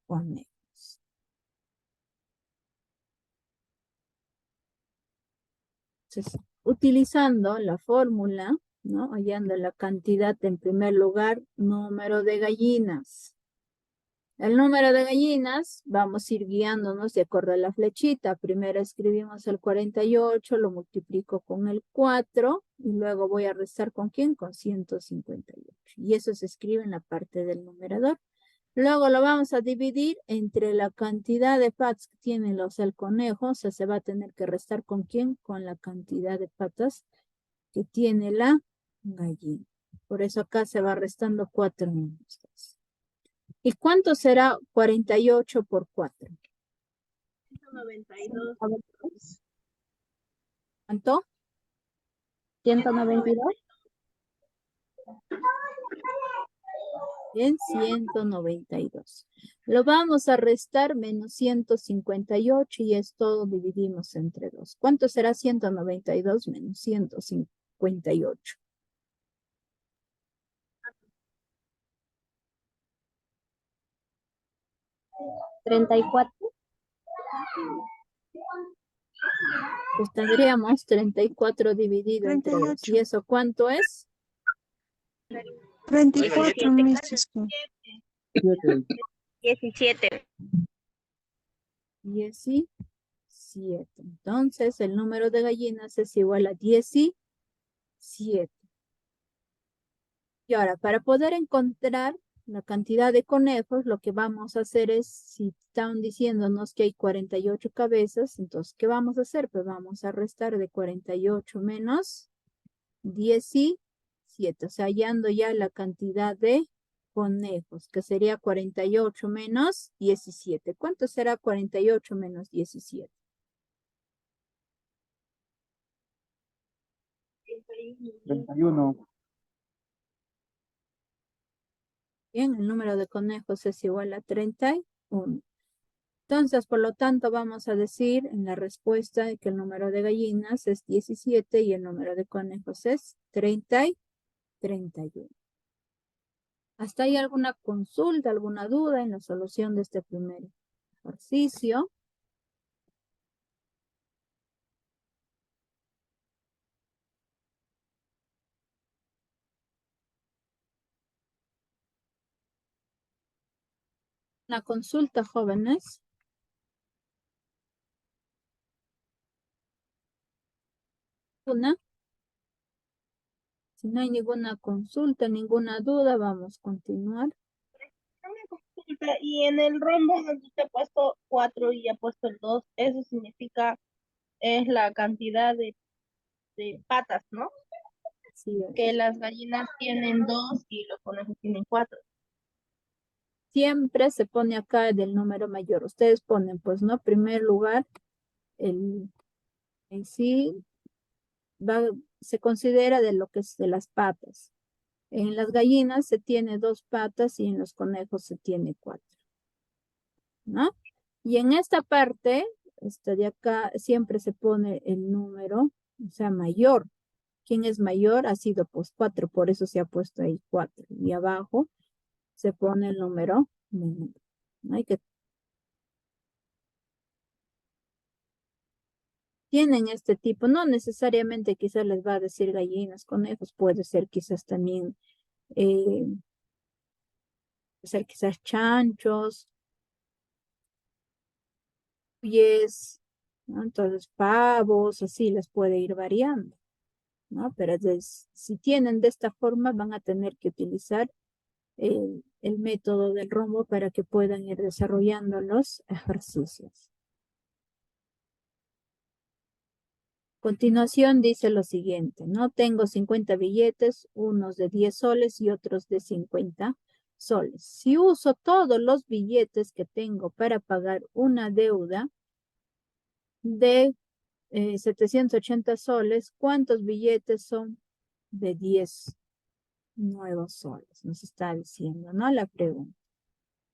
conejos. Entonces, utilizando la fórmula, ¿no? Hallando la cantidad en primer lugar, número de gallinas. El número de gallinas, vamos a ir guiándonos de acuerdo a la flechita. Primero escribimos el 48, lo multiplico con el 4 y luego voy a restar ¿con quién? Con 158. Y eso se escribe en la parte del numerador. Luego lo vamos a dividir entre la cantidad de patas que tiene el conejo. O sea, se va a tener que restar ¿con quién? Con la cantidad de patas que tiene la gallina. Por eso acá se va restando 4 números. ¿Y cuánto será 48 por 4? 192. ¿Cuánto? 192. En 192. Lo vamos a restar menos 158 y esto dividimos entre 2. ¿Cuánto será 192 menos 158? 34. Pues tendríamos 34 dividido entre 2. ¿Y eso cuánto es? 34, 17. 17. Entonces, el número de gallinas es igual a 17. Y ahora, para poder encontrar la cantidad de conejos, lo que vamos a hacer es, si están diciéndonos que hay 48 cabezas, entonces, ¿qué vamos a hacer? Pues vamos a restar de 48 menos 17. O sea, hallando ya la cantidad de conejos, que sería 48 menos 17. ¿Cuánto será 48 menos 17? 31. Bien, el número de conejos es igual a 31. Entonces, por lo tanto, vamos a decir en la respuesta que el número de gallinas es 17 y el número de conejos es 30 y 31. ¿Hasta ahí alguna consulta, alguna duda en la solución de este primer ejercicio? Una consulta, jóvenes. ¿Una? Si no hay ninguna consulta, ninguna duda, vamos a continuar. Y en el rombo donde usted ha puesto 4 y ha puesto el 2, eso significa es la cantidad de patas, ¿no? Sí, Que las gallinas tienen 2 y los conejos tienen 4. siempre se pone acá del número mayor. Ustedes ponen, pues, ¿no? Primer lugar, en sí, se considera de lo que es de las patas. En las gallinas se tiene 2 patas y en los conejos se tiene 4. ¿No? Y en esta parte, de acá, siempre se pone el número, o sea, mayor. ¿Quién es mayor? Ha sido pues 4, por eso se ha puesto ahí 4. Y abajo se pone el número menor. Hay que tienen este tipo, no necesariamente quizás les va a decir gallinas, conejos, puede ser quizás también, puede ser quizás chanchos, pies, ¿no? Entonces pavos, así les puede ir variando, ¿no? Pero si tienen de esta forma van a tener que utilizar el método del rombo para que puedan ir desarrollando los ejercicios. Continuación dice lo siguiente, ¿no? Tengo 50 billetes, unos de 10 soles y otros de 50 soles. Si uso todos los billetes que tengo para pagar una deuda de 780 soles, ¿cuántos billetes son de 10 nuevos soles? Nos está diciendo, ¿no? La pregunta.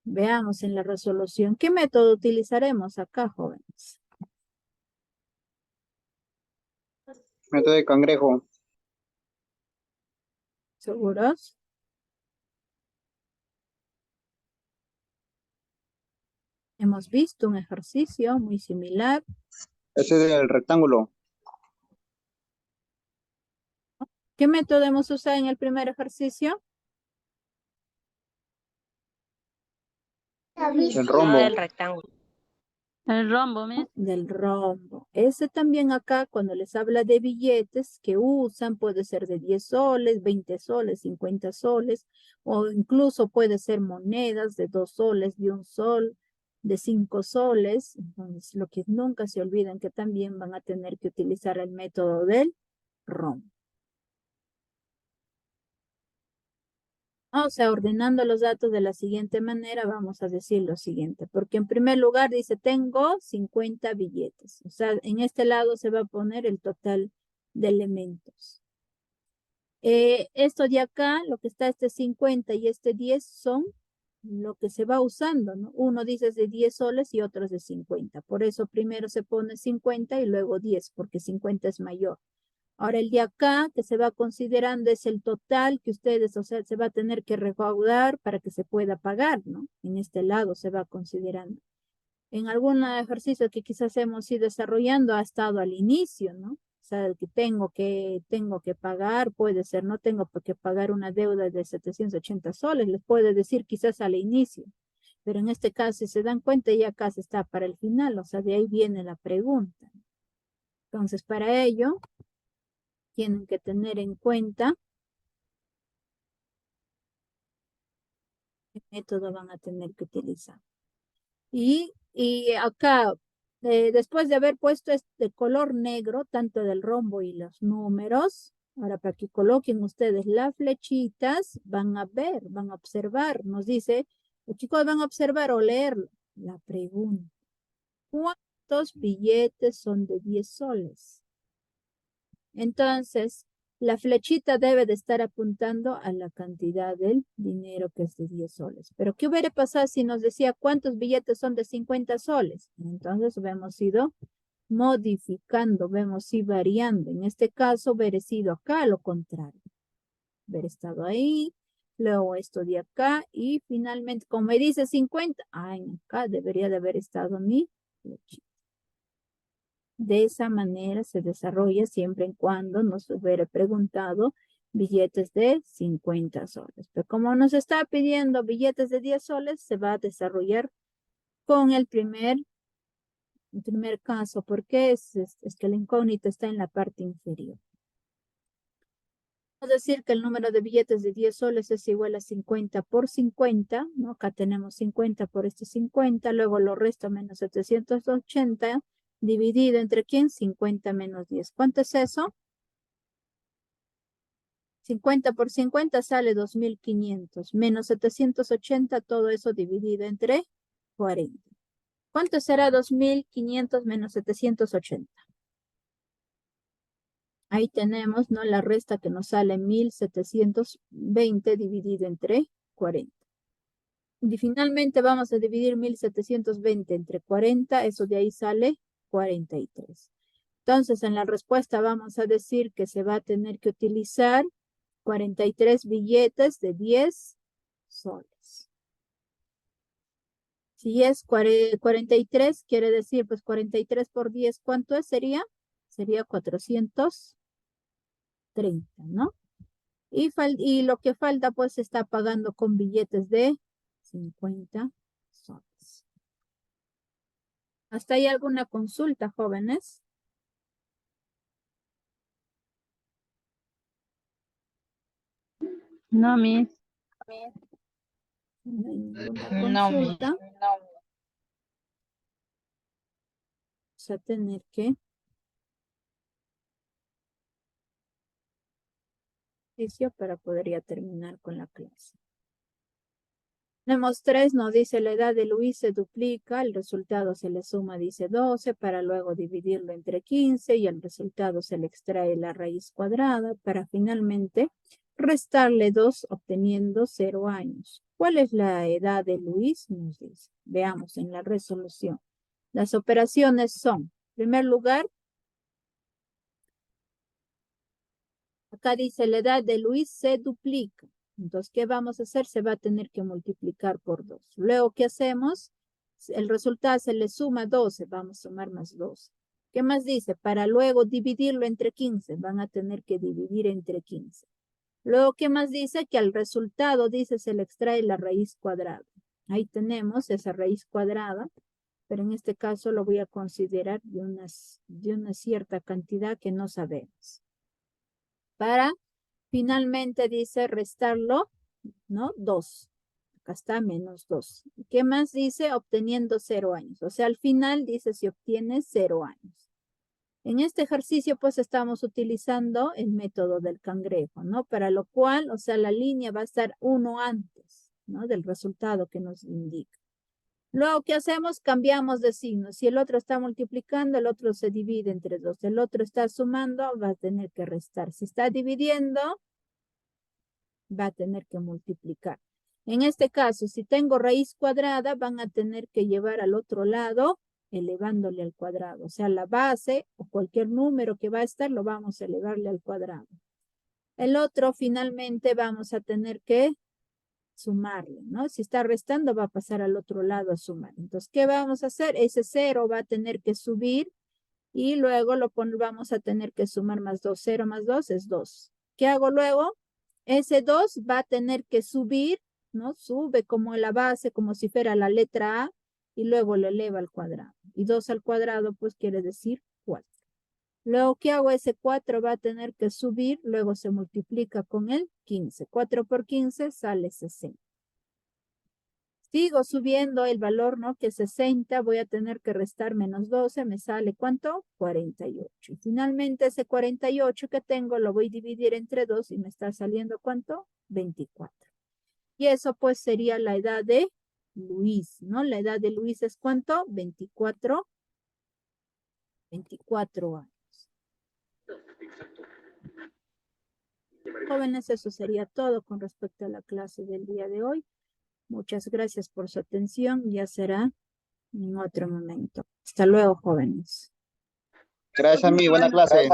Veamos en la resolución. ¿Qué método utilizaremos acá, jóvenes? Método de cangrejo. ¿Seguros? Hemos visto un ejercicio muy similar. Ese es el rectángulo. ¿Qué método hemos usado en el primer ejercicio? El rombo. Del rectángulo. El rombo, Miss. Del rombo. Ese también acá, cuando les habla de billetes que usan, puede ser de 10 soles, 20 soles, 50 soles, o incluso puede ser monedas de 2 soles, de 1 sol, de 5 soles. Entonces, lo que nunca se olviden que también van a tener que utilizar el método del rombo. O sea, ordenando los datos de la siguiente manera, vamos a decir lo siguiente. Porque en primer lugar dice, tengo 50 billetes. O sea, en este lado se va a poner el total de elementos. Esto de acá, lo que está este 50 y este 10 son lo que se va usando, ¿no? Uno dice es de 10 soles y otro es de 50. Por eso primero se pone 50 y luego 10, porque 50 es mayor. Ahora el de acá que se va considerando es el total que ustedes, o sea, se va a tener que recaudar para que se pueda pagar, ¿no? En este lado se va considerando. En algún ejercicio que quizás hemos ido desarrollando ha estado al inicio, ¿no? O sea, que tengo que pagar, puede ser, no tengo que pagar una deuda de 780 soles, les puede decir quizás al inicio. Pero en este caso, si se dan cuenta, ya casi está para el final, o sea, de ahí viene la pregunta. Entonces, para ello, tienen que tener en cuenta qué método van a tener que utilizar. Y acá, después de haber puesto este color negro, tanto del rombo y los números, ahora para que coloquen ustedes las flechitas, van a ver, van a observar. Nos dice, los chicos van a observar o leer la pregunta. ¿Cuántos billetes son de 10 soles? Entonces, la flechita debe de estar apuntando a la cantidad del dinero que es de 10 soles. Pero, ¿qué hubiera pasado si nos decía cuántos billetes son de 50 soles? Entonces, hemos ido modificando, vemos ir variando. En este caso, hubiera sido acá lo contrario. Hubiera estado ahí, luego esto de acá y finalmente, como me dice 50, acá debería de haber estado mi flechita. De esa manera se desarrolla siempre y cuando nos hubiera preguntado billetes de 50 soles. Pero como nos está pidiendo billetes de 10 soles, se va a desarrollar con el primer caso, porque es que la incógnita está en la parte inferior. Vamos a decir que el número de billetes de 10 soles es igual a 50 por 50, ¿no? Acá tenemos 50 por este 50, luego lo resto menos 780, dividido entre ¿quién? 50 menos 10. ¿Cuánto es eso? 50 por 50 sale 2.500, menos 780, todo eso dividido entre 40. ¿Cuánto será 2.500 menos 780? Ahí tenemos, ¿no? La resta que nos sale 1.720 dividido entre 40. Y finalmente vamos a dividir 1.720 entre 40, eso de ahí sale 43. Entonces, en la respuesta vamos a decir que se va a tener que utilizar 43 billetes de 10 soles. Si es 43, quiere decir, pues 43 por 10, ¿cuánto es? Sería 430, ¿no? Y lo que falta, pues, se está pagando con billetes de 50 soles. ¿Hasta ahí alguna consulta, jóvenes? No, Miss. No hay ninguna No, Miss. consulta. Vamos a tener que para poder ya terminar con la clase. Tenemos 3, nos dice la edad de Luis se duplica, el resultado se le suma, dice 12, para luego dividirlo entre 15 y el resultado se le extrae la raíz cuadrada para finalmente restarle 2 obteniendo 0 años. ¿Cuál es la edad de Luis? Nos dice. Veamos en la resolución. Las operaciones son, en primer lugar, acá dice la edad de Luis se duplica. Entonces, ¿qué vamos a hacer? Se va a tener que multiplicar por 2. Luego, ¿qué hacemos? El resultado se le suma 12. Vamos a sumar más 12. ¿Qué más dice? Para luego dividirlo entre 15. Van a tener que dividir entre 15. Luego, ¿qué más dice? Que al resultado, dice, se le extrae la raíz cuadrada. Ahí tenemos esa raíz cuadrada, pero en este caso lo voy a considerar de una cierta cantidad que no sabemos. Para, finalmente, dice restarlo, ¿no? 2. Acá está menos 2. ¿Qué más dice? Obteniendo 0 años. O sea, al final dice si obtiene 0 años. En este ejercicio, pues, estamos utilizando el método del cangrejo, ¿no? Para lo cual, o sea, la línea va a estar 1 antes, ¿no? Del resultado que nos indica. Luego, ¿qué hacemos? Cambiamos de signo. Si el otro está multiplicando, el otro se divide entre 2. El otro está sumando, va a tener que restar. Si está dividiendo, va a tener que multiplicar. En este caso, si tengo raíz cuadrada, van a tener que llevar al otro lado elevándole al cuadrado. O sea, la base o cualquier número que va a estar, lo vamos a elevarle al cuadrado. El otro, finalmente, vamos a tener que sumarle, ¿no? Si está restando, va a pasar al otro lado a sumar. Entonces, ¿qué vamos a hacer? Ese 0 va a tener que subir y luego vamos a tener que sumar más 2. 0 más 2 es 2. ¿Qué hago luego? Ese 2 va a tener que subir, ¿no? Sube como la base, como si fuera la letra A, y luego lo eleva al cuadrado. Y 2 al cuadrado, pues quiere decir 4. Luego, ¿qué hago? Ese 4 va a tener que subir, luego se multiplica con el 15. 4 por 15 sale 60. Sigo subiendo el valor, ¿no? Que 60, voy a tener que restar menos 12, me sale ¿cuánto? 48. Y finalmente ese 48 que tengo lo voy a dividir entre 2 y me está saliendo ¿cuánto? 24. Y eso pues sería la edad de Luis, ¿no? La edad de Luis es ¿cuánto? 24 años. Jóvenes, eso sería todo con respecto a la clase del día de hoy. Muchas gracias por su atención. Ya será en otro momento. Hasta luego, jóvenes. Gracias a mí, buena clase.